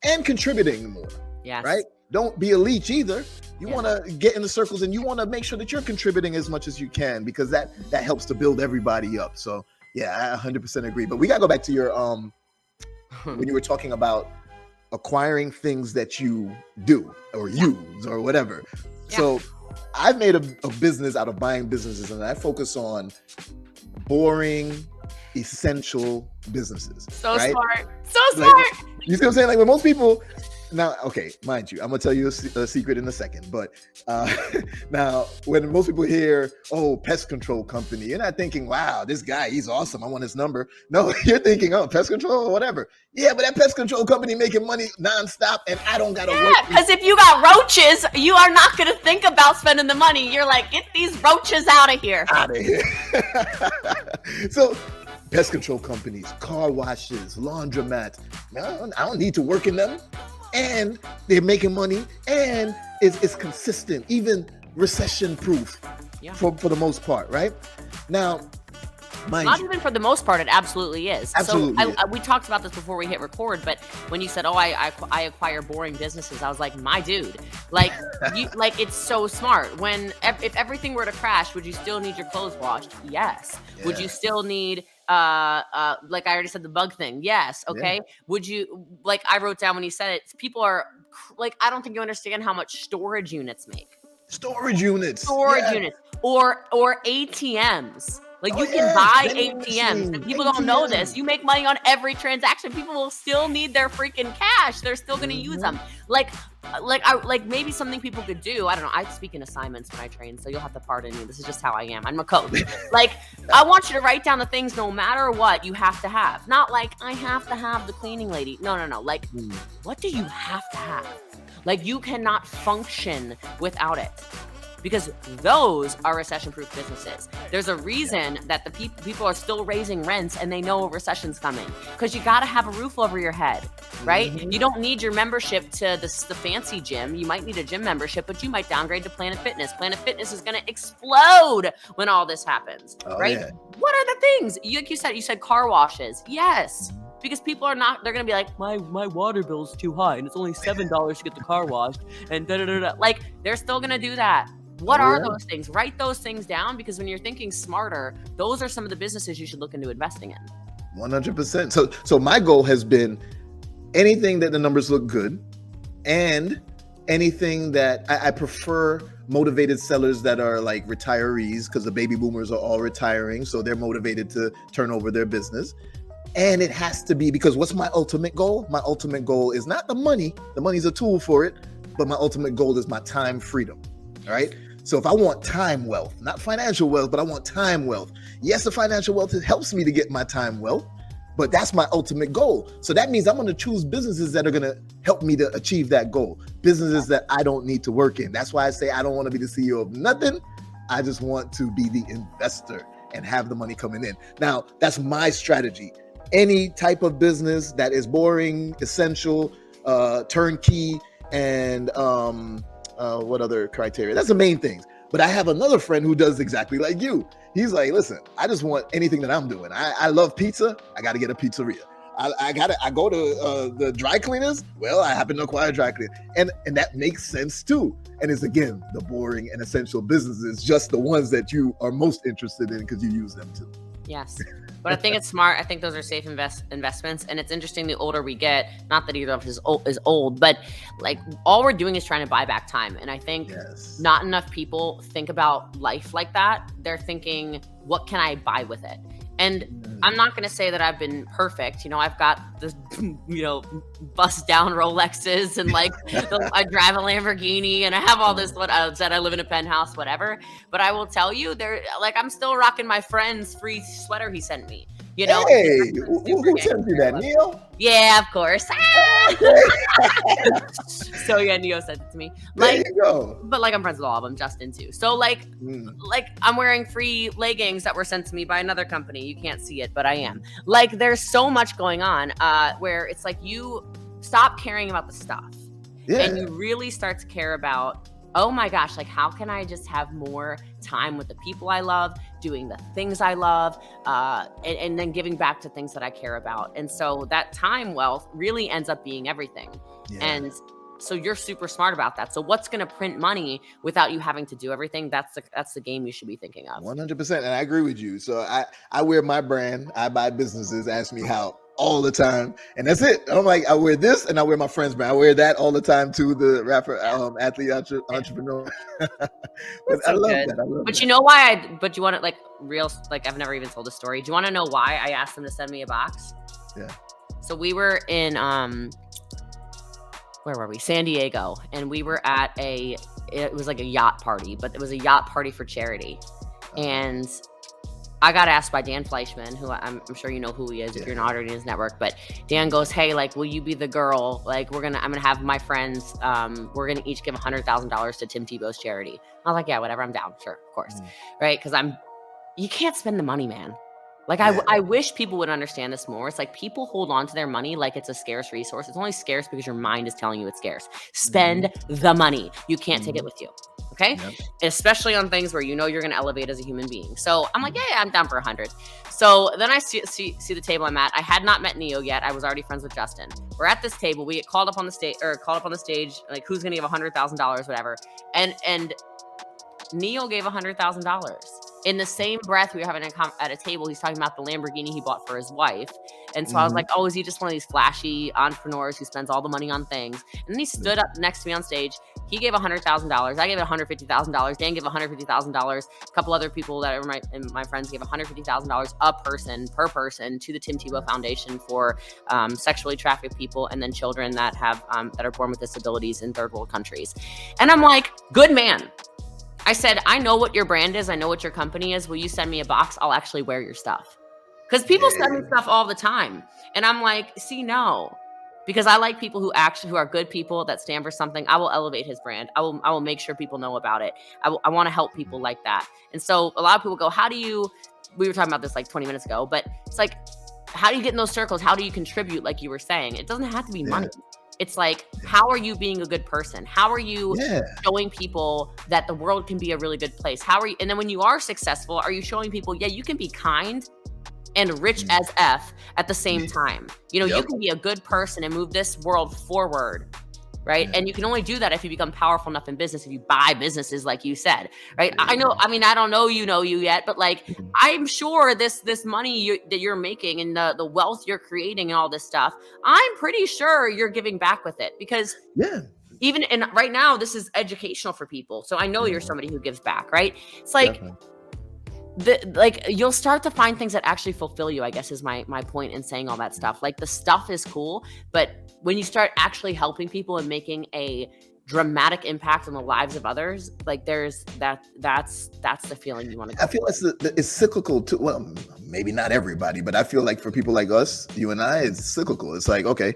and contributing more. Yes. Right? Don't be a leech either. You want to get in the circles and you want to make sure that you're contributing as much as you can, because that helps to build everybody up. So yeah, I 100% agree. But we got to go back to your, when you were talking about acquiring things that you do or use or whatever. Yeah. So I've made a business out of buying businesses, and I focus on boring, essential businesses. So right? smart. So smart. Like, you see what I'm saying? Like, when most people now, okay, mind you, I'm gonna tell you a secret in a second, but now when most people hear, oh, pest control company, you're not thinking, wow, this guy, he's awesome, I want his number. No, you're thinking, oh, pest control or whatever. Yeah, but that pest control company making money nonstop, and I don't gotta work. Yeah, because if you got roaches, you are not gonna think about spending the money. You're like, get these roaches out of here. Out of here. So pest control companies, car washes, laundromats, I don't need to work in them. And they're making money, and it's consistent, even recession proof for the most part, right? Now, Not even for the most part, it absolutely is. Absolutely. So we talked about this before we hit record, but when you said, "Oh, I acquire boring businesses," I was like, "My dude, like it's so smart." If everything were to crash, would you still need your clothes washed? Yes. Yeah. Would you still need like I already said, the bug thing? Yes. Okay. Yeah. Would you, like I wrote down when you said it, people are like, I don't think you understand how much storage units make. Storage units or ATMs. Like you can buy ATMs, and people don't know this. You make money on every transaction. People will still need their freaking cash. They're still going to use them. Like maybe something people could do. I don't know. I speak in assignments when I train, so you'll have to pardon me. This is just how I am. I'm a coach. Like I want you to write down the things no matter what you have to have. Not like I have to have the cleaning lady. No. Like what do you have to have? Like you cannot function without it. Because those are recession-proof businesses. There's a reason that the people are still raising rents and they know a recession's coming. Because you got to have a roof over your head, right? Mm-hmm. You don't need your membership to the fancy gym. You might need a gym membership, but you might downgrade to Planet Fitness. Planet Fitness is going to explode when all this happens, right? Yeah. What are the things? Like you said car washes. Yes. Because people are not, they're going to be like, my water bill's too high and it's only $7 to get the car washed and da-da-da-da. Like, they're still going to do that. What are those things? Write those things down, because when you're thinking smarter, those are some of the businesses you should look into investing in. 100%. So my goal has been anything that the numbers look good, and anything that I prefer motivated sellers that are like retirees, because the baby boomers are all retiring. So they're motivated to turn over their business. And it has to be, because what's my ultimate goal? My ultimate goal is not the money. The money's a tool for it. But my ultimate goal is my time freedom. All right. So if I want time wealth, not financial wealth, but I want time wealth. Yes, the financial wealth helps me to get my time wealth, but that's my ultimate goal. So that means I'm going to choose businesses that are going to help me to achieve that goal. Businesses that I don't need to work in. That's why I say I don't want to be the CEO of nothing. I just want to be the investor and have the money coming in. Now, that's my strategy. Any type of business that is boring, essential, turnkey, and what other criteria? That's the main things. But I have another friend who does exactly like you. He's like, listen, I just want anything that I'm doing. I love pizza. I got to get a pizzeria. I go to the dry cleaners. Well, I happen to acquire a dry cleaner. And that makes sense too. And it's, again, the boring and essential businesses, just the ones that you are most interested in because you use them too. Yes. But I think it's smart. I think those are safe investments. And it's interesting, the older we get, not that either of us is old, but like all we're doing is trying to buy back time. And I think not enough people think about life like that. They're thinking, what can I buy with it? And I'm not going to say that I've been perfect. You know, I've got this, bust down Rolexes and like I drive a Lamborghini and I have all this, what I said, I live in a penthouse, whatever. But I will tell you, I'm still rocking my friend's free sweater he sent me. You know, hey, who sent you that, Neo? Yeah, of course. So yeah, Neo sent it to me. There you go. But like I'm friends with all of them, Justin too. So like I'm wearing free leggings that were sent to me by another company. You can't see it, but I am. Like there's so much going on where it's like you stop caring about the stuff and you really start to care about, oh my gosh, like how can I just have more time with the people I love, doing the things I love, and then giving back to things that I care about. And so that time wealth really ends up being everything. Yeah. And so you're super smart about that. So what's going to print money without you having to do everything? That's the game you should be thinking of. 100%. And I agree with you. So I wear my brand. I buy businesses. Ask me how. All the time, and that's it. I'm like, I wear this and I wear my friend's brand. I wear that all the time too, the rapper, athlete, entrepreneur. But I love that. But you know why but you want to like real, like I've never even told a story. Do you want to know why I asked them to send me a box? Yeah. So we were in where were we? San Diego, and we were at it was like a yacht party, but it was a yacht party for charity. And I got asked by Dan Fleischman, who I'm sure you know who he is if you're not already in his network, but Dan goes, hey, like, will you be the girl? Like, I'm going to have my friends, we're going to each give $100,000 to Tim Tebow's charity. I was like, yeah, whatever. I'm down. Sure. Of course. Right. Cause you can't spend the money, man. Like, Yeah. I wish people would understand this more. It's like people hold on to their money like it's a scarce resource. It's only scarce because your mind is telling you it's scarce. Spend the money. You can't take it with you. Okay. Yep. Especially on things where you know you're going to elevate as a human being. So I'm like, yeah, I'm down for 100. So then I see the table I'm at. I had not met Neo yet. I was already friends with Justin. We're at this table. We get called up on the stage, like who's going to give $100,000, whatever. And Neo gave $100,000. In the same breath, we were having at a table, he's talking about the Lamborghini he bought for his wife. And so I was like, oh, is he just one of these flashy entrepreneurs who spends all the money on things? And then he stood up next to me on stage. He gave $100,000. I gave $150,000. Dan gave $150,000. A couple other people that are my friends gave $150,000 per person to the Tim Tebow Foundation for sexually trafficked people and then children that have that are born with disabilities in third world countries. And I'm like, good man. I said, I know what your brand is. I know what your company is. Will you send me a box? I'll actually wear your stuff. Because people send me stuff all the time. And I'm like, see, no. Because I like people who are good people that stand for something. I will elevate his brand. I will make sure people know about it. I want to help people like that. And so a lot of people go, we were talking about this like 20 minutes ago, but it's like, how do you get in those circles? How do you contribute? Like you were saying, it doesn't have to be money. It's like, how are you being a good person? How are you showing people that the world can be a really good place? And then when you are successful, are you showing people, you can be kind and rich as F at the same time. You can be a good person and move this world forward, right? And you can only do that if you become powerful enough in business, if you buy businesses, like you said, right? I don't know you yet, but like, I'm sure this money that you're making and the wealth you're creating and all this stuff, I'm pretty sure you're giving back with it because and right now, this is educational for people. So I know you're somebody who gives back, right? It's like, you'll start to find things that actually fulfill you, I guess is my point in saying all that stuff. Like the stuff is cool, but when you start actually helping people and making a dramatic impact on the lives of others, like that's the feeling you want to go. I feel it's cyclical too. Well, maybe not everybody, but I feel like for people like us, you and I, it's cyclical. It's like, okay,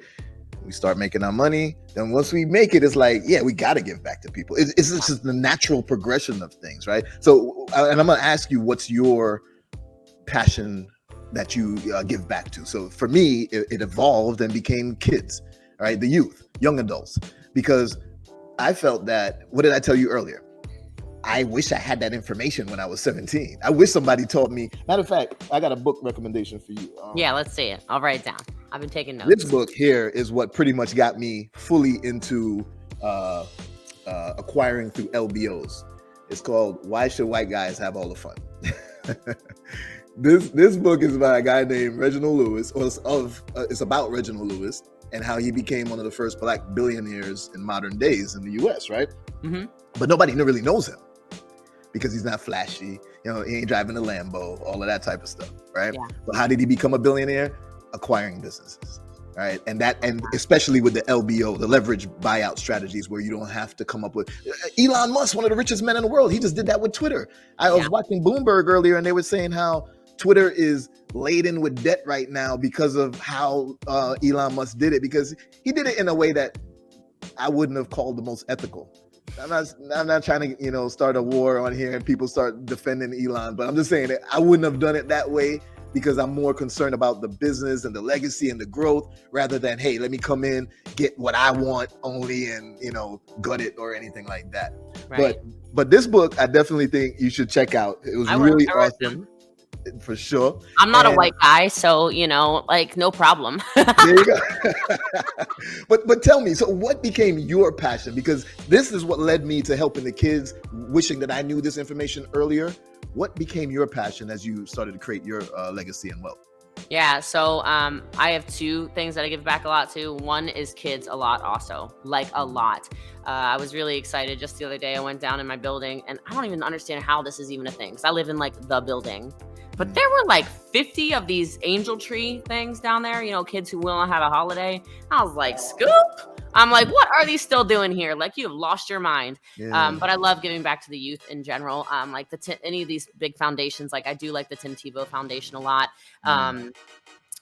we start making our money. Then once we make it, it's like, we got to give back to people. It's just the natural progression of things, right? So, and I'm going to ask you, what's your passion that you give back to? So for me, it evolved and became kids, right? The youth, young adults, because I felt that, what did I tell you earlier? I wish I had that information when I was 17. I wish somebody taught me. Matter of fact, I got a book recommendation for you. Let's see it. I'll write it down. I've been taking notes. This book here is what pretty much got me fully into acquiring through LBOs. It's called Why Should White Guys Have All the Fun? This book is by a guy named Reginald Lewis, it's about Reginald Lewis and how he became one of the first Black billionaires in modern days in the US, right? Mm-hmm. But nobody really knows him because he's not flashy. He ain't driving a Lambo, all of that type of stuff, right? Yeah. But how did he become a billionaire? Acquiring businesses, right? And especially with the LBO, the leverage buyout strategies, where you don't have to come up with Elon Musk, one of the richest men in the world. He just did that with Twitter. I was watching Bloomberg earlier, and they were saying how Twitter is laden with debt right now because of how Elon Musk did it, because he did it in a way that I wouldn't have called the most ethical. I'm not trying to, start a war on here and people start defending Elon, but I'm just saying that I wouldn't have done it that way because I'm more concerned about the business and the legacy and the growth rather than, hey, let me come in, get what I want only and, gut it or anything like that. Right. But this book, I definitely think you should check out. It was really awesome. For sure. I'm not a white guy, so no problem. There you go. But tell me, so what became your passion? Because this is what led me to helping the kids, wishing that I knew this information earlier. What became your passion as you started to create your legacy and wealth? Yeah, so I have two things that I give back a lot to. One is kids a lot also, like a lot. I was really excited just the other day. I went down in my building, and I don't even understand how this is even a thing because I live in the building. But there were 50 of these angel tree things down there, kids who will not have a holiday. I was like, scoop. I'm like, what are these still doing here? Like, you have lost your mind. Yeah. But I love giving back to the youth in general. Any of these big foundations, I do like the Tim Tebow Foundation a lot.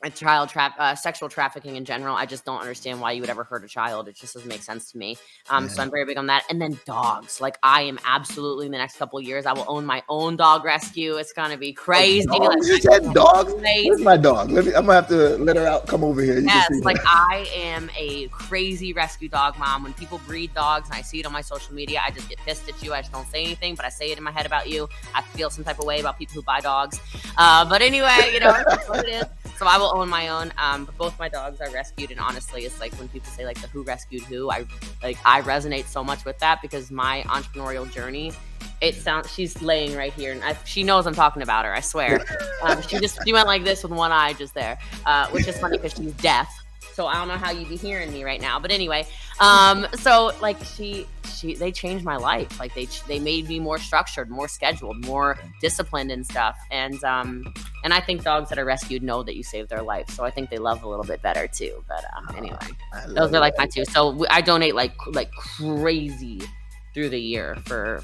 sexual trafficking in general. I just don't understand why you would ever hurt a child. It just doesn't make sense to me. So I'm very big on that. And then dogs. Like, I am absolutely, in the next couple of years, I will own my own dog rescue. It's gonna be crazy. You said dogs? Where's my dog? I'm gonna have to let her out. Come over here. Yes, like, I am a crazy rescue dog mom. When people breed dogs and I see it on my social media, I just get pissed at you. I just don't say anything, but I say it in my head about you. I feel some type of way about people who buy dogs. But anyway, that's what it is. So I will own my own. But both my dogs are rescued, and honestly, it's like when people say like the who rescued who, I resonate so much with that, because my entrepreneurial journey, she's laying right here, and she knows I'm talking about her. I swear. She went like this with one eye just there, which is funny because she's deaf. So I don't know how you'd be hearing me right now, but anyway, so like they changed my life. Like they made me more structured, more scheduled, more disciplined and stuff. And I think dogs that are rescued know that you saved their life. So I think they love a little bit better too. But anyway, those are like my two. So I donate like crazy through the year for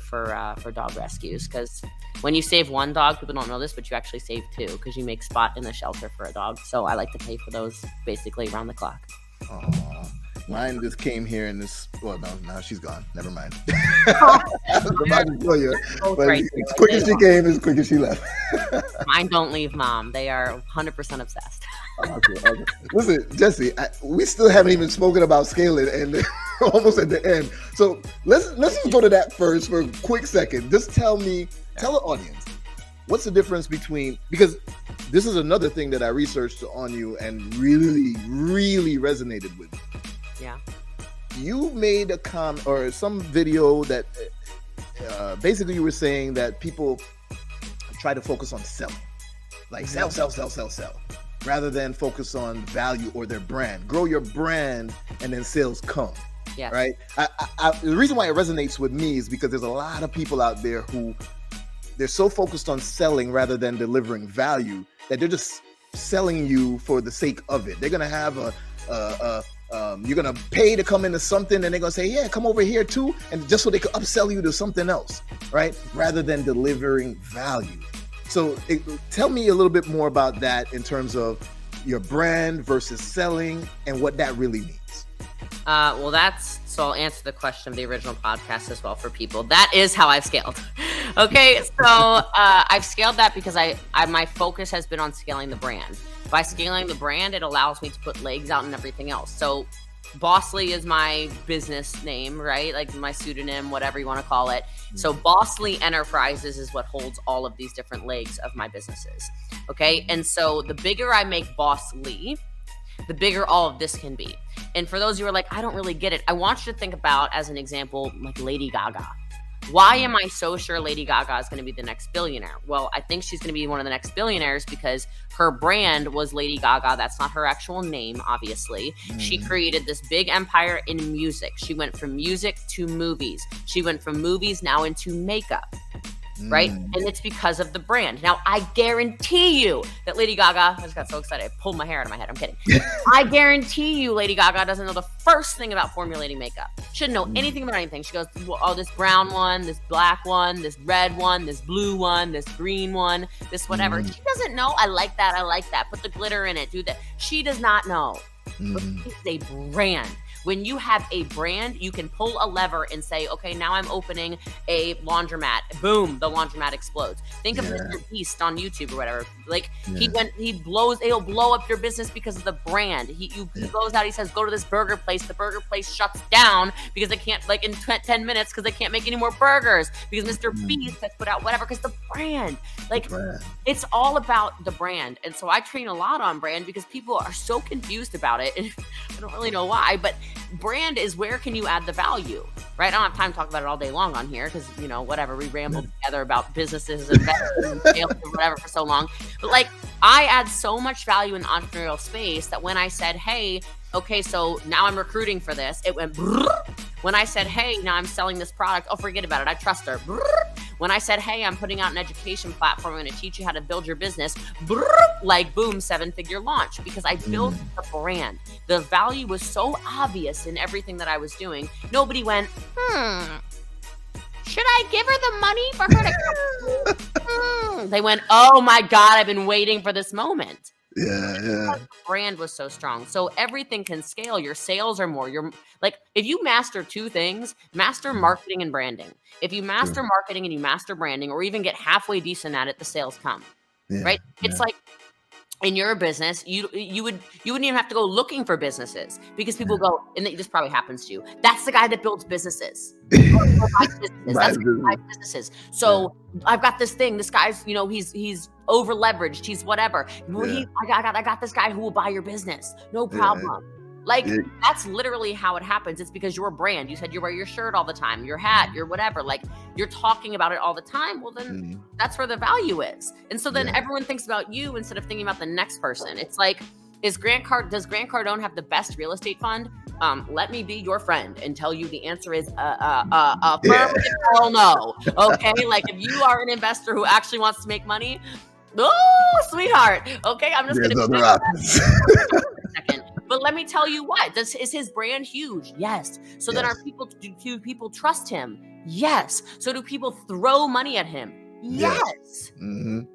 dog rescues, because when you save one dog, people don't know this, but you actually save two, because you make spot in the shelter for a dog. So I like to pay for those basically around the clock. Mine just came here in this. Well, no, she's gone. Never mind. I was about to tell you, but as quick as she came, as quick as she left. Mine don't leave mom. They are 100% obsessed. Okay. Listen, Jessie, we still haven't even spoken about scaling, and almost at the end. So let's just go to that first for a quick second. Just tell the audience, what's the difference between, because this is another thing that I researched on you and really, really resonated with me. Yeah. You made a comment or some video that basically you were saying that people try to focus on selling, like sell, rather than focus on value or their brand. Grow your brand and then sales come. Yeah. Right. The reason why it resonates with me is because there's a lot of people out there who they're so focused on selling rather than delivering value that they're just selling you for the sake of it. They're gonna have you're gonna pay to come into something, and they're gonna say, yeah, come over here too, and just so they could upsell you to something else, right? Rather than delivering value. So tell me a little bit more about that in terms of your brand versus selling and what that really means. So I'll answer the question of the original podcast as well for people. That is how I've scaled. Okay, so I've scaled that because my focus has been on scaling the brand. By scaling the brand, it allows me to put legs out and everything else. So Bossly is my business name, right? Like my pseudonym, whatever you want to call it. So Bossly Enterprises is what holds all of these different legs of my businesses. Okay, and so the bigger I make Bossly, the bigger all of this can be. And for those who are like, I don't really get it, I want you to think about, as an example, like Lady Gaga. Why am I so sure Lady Gaga is going to be the next billionaire? Well, I think she's going to be one of the next billionaires because her brand was Lady Gaga. That's not her actual name, obviously. She created this big empire in music. She went from music to movies. She went from movies now into makeup. Right? And it's because of the brand. Now, I guarantee you that Lady Gaga, I just got so excited, I pulled my hair out of my head. I'm kidding. I guarantee you Lady Gaga doesn't know the first thing about formulating makeup. Shouldn't know anything about anything. She goes, oh, this brown one, this black one, this red one, this blue one, this green one, this whatever. She doesn't know. I like that. Put the glitter in it. Do that. She does not know. But it's a brand. When you have a brand, you can pull a lever and say, okay, now I'm opening a laundromat. Boom, the laundromat explodes. Think of Mr. Beast on YouTube or whatever. Like he'll blow up your business because of the brand. He goes out, he says, go to this burger place. The burger place shuts down because they can't, like in 10 minutes, because they can't make any more burgers because Mr. Beast has put out whatever, because the brand. It's all about the brand. And so I train a lot on brand because people are so confused about it. And I don't really know why, but brand is where can you add the value, right? I don't have time to talk about it all day long on here because, whatever, we rambled together about businesses and investments and sales and whatever for so long. But I add so much value in the entrepreneurial space that when I said, hey, okay, so now I'm recruiting for this, it went brrr. When I said, hey, now I'm selling this product, oh, forget about it, I trust her. Brrr. When I said, hey, I'm putting out an education platform, I'm going to teach you how to build your business, brrr, boom, 7-figure launch, because I built the brand. The value was so obvious in everything that I was doing. Nobody went, should I give her the money for her to come? They went, oh my God, I've been waiting for this moment. Yeah. Brand was so strong. So everything can scale. Your sales are more. You're like, if you master two things, master marketing and branding. If you master marketing and you master branding, or even get halfway decent at it, the sales come. Right? It's like in your business, you wouldn't even have to go looking for businesses, because people go, and this probably happens to you. That's the guy that builds businesses. That's businesses. So I've got this thing. This guy's, he's over leveraged. He's whatever. I got this guy who will buy your business. No problem. That's literally how it happens. It's because your brand, you said you wear your shirt all the time, your hat, your whatever, like you're talking about it all the time. Well, then that's where the value is. And so then everyone thinks about you instead of thinking about the next person. It's like, does Grant Cardone have the best real estate fund? Let me be your friend and tell you the answer is affirmative hell no. Okay. Like if you are an investor who actually wants to make money, oh, sweetheart. Okay. I'm just going to be a second. But let me tell you what, is his brand huge? Yes. So then do people trust him? Yes. So do people throw money at him? Yes.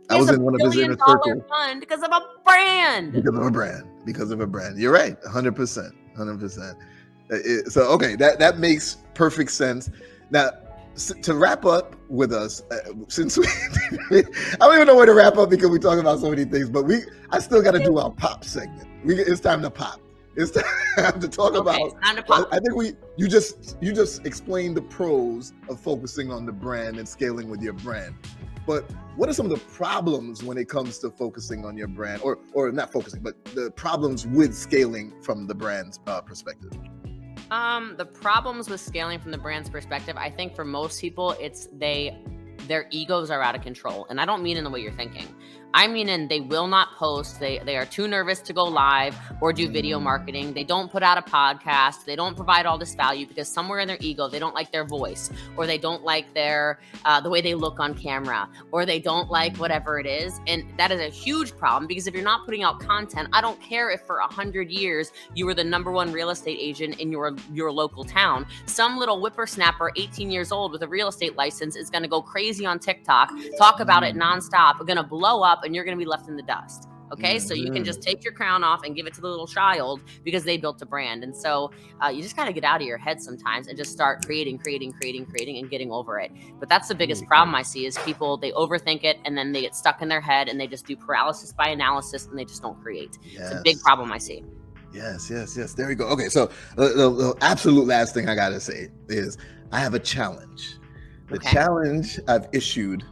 I was in one of his inner circle fund because of a brand. Because of a brand. You're right. 100%. So, okay. That makes perfect sense. Now, to wrap up with us, since I don't even know where to wrap up because we talk about so many things, but I still got to do our pop segment. It's time to pop. It's time to talk about. It's time to pop. I think you just explained the pros of focusing on the brand and scaling with your brand. But what are some of the problems when it comes to focusing on your brand, or not focusing, but the problems with scaling from the brand's perspective? The problems with scaling from the brand's perspective, I think for most people, it's their egos are out of control. And I don't mean in the way you're thinking. I mean, and they will not post. They are too nervous to go live or do video marketing. They don't put out a podcast. They don't provide all this value because somewhere in their ego, they don't like their voice, or they don't like their the way they look on camera, or they don't like whatever it is. And that is a huge problem, because if you're not putting out content, I don't care if for 100 years you were the #1 real estate agent in your local town. Some little whippersnapper, 18 years old with a real estate license, is going to go crazy on TikTok, talk about it nonstop, going to blow up, and you're going to be left in the dust. Okay. So you can just take your crown off and give it to the little child because they built a brand. And so you just got to get out of your head sometimes and just start creating and getting over it. But that's the biggest problem I see is people, they overthink it and then they get stuck in their head and they just do paralysis by analysis and they just don't create. It's a big problem I see. Yes. There we go. Okay. So the absolute last thing I got to say is I have a challenge. The challenge I've issued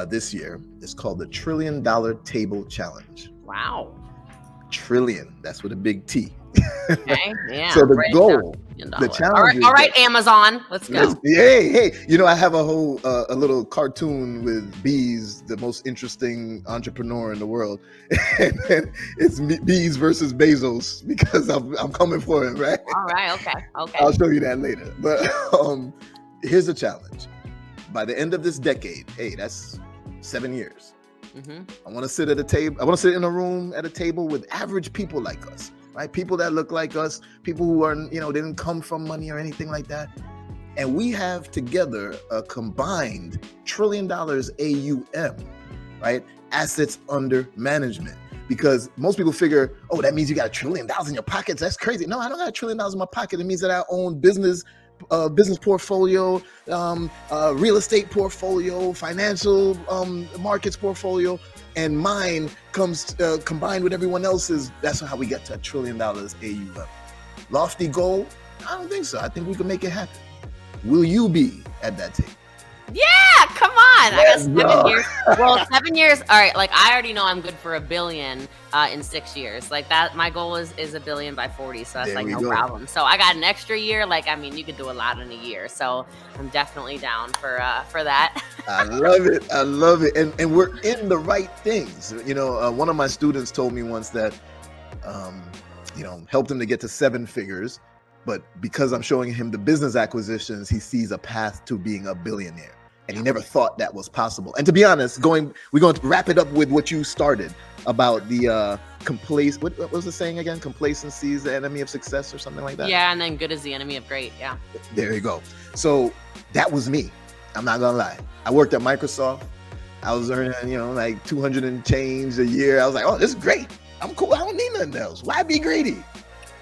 this year is called the $1 Trillion Table Challenge. Wow. Trillion. That's with a big T. Okay. Yeah. So the goal, the challenge. All right, Amazon. Let's go. Hey. I have a whole a little cartoon with Beez, the most interesting entrepreneur in the world, and it's Beez versus Bezos because I'm coming for him, right? All right. Okay. I'll show you that later. But here's the challenge. By the end of this decade, that's 7 years. I want to sit at a table. I want to sit in a room at a table with average people like us, right? People that look like us, people who are, they didn't come from money or anything like that. And we have together a combined $1 trillion AUM, right? Assets under management. Because most people figure, that means you got $1 trillion in your pockets. That's crazy. No, I don't got $1 trillion in my pocket. It means that I own business portfolio, real estate portfolio, financial markets portfolio, and mine comes combined with everyone else's. That's how we get to $1 trillion AUM. Lofty goal? I don't think so. I think we can make it happen. Will you be at that table? Yeah, come on. I got 7 years. Well, 7 years. All right. Like I already know I'm good for $1 billion in 6 years. Like that, my goal is $1 billion by 40. So that's like no problem. So I got an extra year. Like, I mean, you could do a lot in a year. So I'm definitely down for that. I love it. And we're in the right things. One of my students told me once that, helped him to get to 7 figures. But because I'm showing him the business acquisitions, he sees a path to being a billionaire. And he never thought that was possible. And to be honest, we're going to wrap it up with what you started about the what was the saying again? Complacency is the enemy of success or something like that? Yeah, and then good is the enemy of great. Yeah. There you go. So that was me. I'm not going to lie. I worked at Microsoft. I was earning, like 200 and change a year. I was like, this is great. I'm cool. I don't need nothing else. Why be greedy?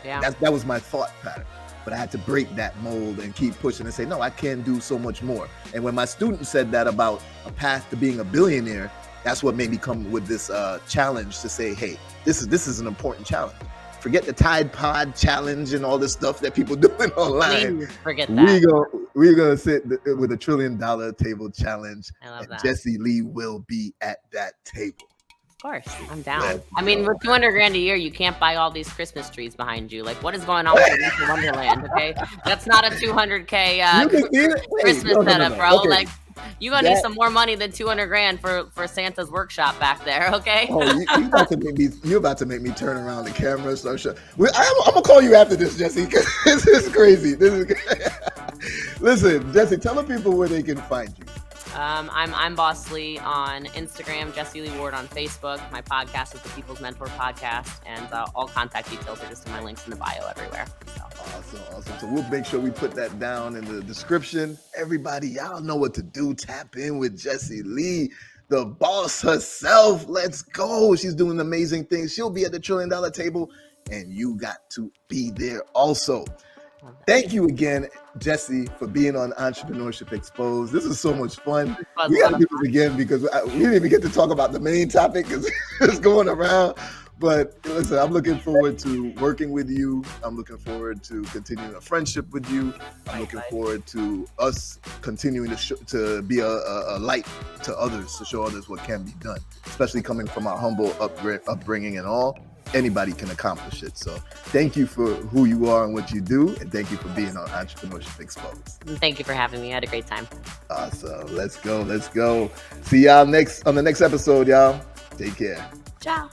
Yeah. That was my thought pattern. But I had to break that mold and keep pushing and say, no, I can do so much more. And when my student said that about a path to being a billionaire, that's what made me come with this challenge to say, hey, this is an important challenge. Forget the Tide Pod challenge and all this stuff that people doing online. Please forget that. We're gonna sit with a $1 trillion table challenge. I love that. Jessie Lee will be at that table. Of course, I'm down. I mean, with $200,000 a year, you can't buy all these Christmas trees behind you. Like, what is going on with Winter Wonderland? Okay, that's not a $200K Christmas setup, bro. Okay. Like, you gonna need some more money than $200,000 for Santa's workshop back there, okay? Oh, you're about to make me turn around the camera. So I'm gonna call you after this, Jessie, because this is crazy. Listen, Jessie, tell the people where they can find you. I'm Boss Lee on Instagram, Jessie Lee Ward on Facebook. My podcast is the People's Mentor Podcast, and all contact details are just in my links in the bio everywhere. So. Awesome. So we'll make sure we put that down in the description. Everybody, y'all know what to do. Tap in with Jessie Lee, the boss herself. Let's go. She's doing amazing things. She'll be at the $1 trillion table, and you got to be there also. Thank you again, Jessie, for being on Entrepreneurship Exposed. This is so much fun. We got to do this again because we didn't even get to talk about the main topic because it's going around. But listen, I'm looking forward to working with you. I'm looking forward to continuing a friendship with you. I'm looking forward to us continuing to be a light to others, to show others what can be done, especially coming from our humble upbringing and all. Anybody can accomplish it. So thank you for who you are and what you do. And thank you for being on Entrepreneurship Exposed. Thank you for having me. I had a great time. Awesome. Let's go. See y'all on the next episode, y'all. Take care. Ciao.